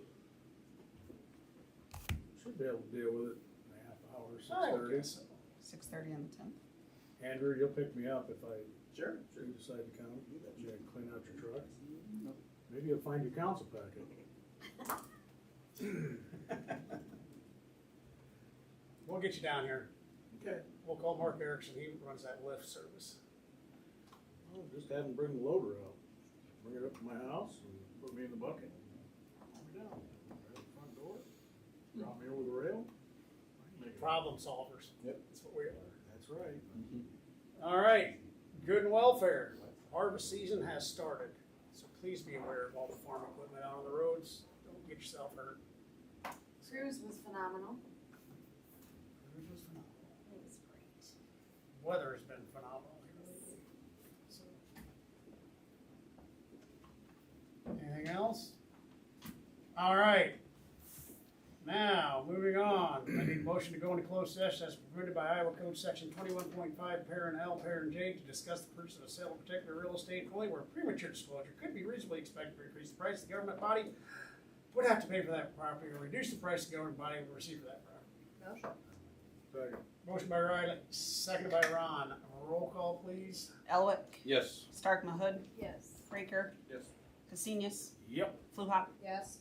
H: Should be able to deal with it in a half hour,
B: I
H: 6:30.
B: guess so.
D: 6:30 on the 10th.
H: Andrew, you'll pick me up if I
F: Sure.
H: you decide to come. You can clean out your truck. Maybe you'll find your council packet.
B: We'll get you down here.
F: Okay.
B: We'll call Mark Erickson, he runs that lift service.
H: Well, just have them bring the loader out. Bring it up to my house and put me in the bucket. Put me down. Right at the front door. Drop me over the rail. I can make it.
B: Problem solvers.
F: Yep.
B: That's what we are.
H: That's right.
B: All right, good and welfare. Harvest season has started, so please be aware of all the farm equipment out on the roads. Don't get yourself hurt.
G: Cruise was phenomenal.
B: Cruise was phenomenal.
G: It was great.
B: Weather has been phenomenal here lately. So. Anything else? All right. Now, moving on, I need a motion to go into closed session as permitted by Iowa Code Section 21.5, parent L, parent J, to discuss the purchase of a sale of particular real estate only where premature disclosure could be reasonably expected to increase the price the government body would have to pay for that property or reduce the price the government body would receive for that property.
C: Motion.
H: Second.
B: Motion by Riley, seconded by Ron. Roll call, please.
D: Elwick,
F: Yes.
D: Stark Mahud,
C: Yes.
D: Raker,
F: Yes.
D: Cassinius,
H: Yep.
D: Fluhop.
C: Yes.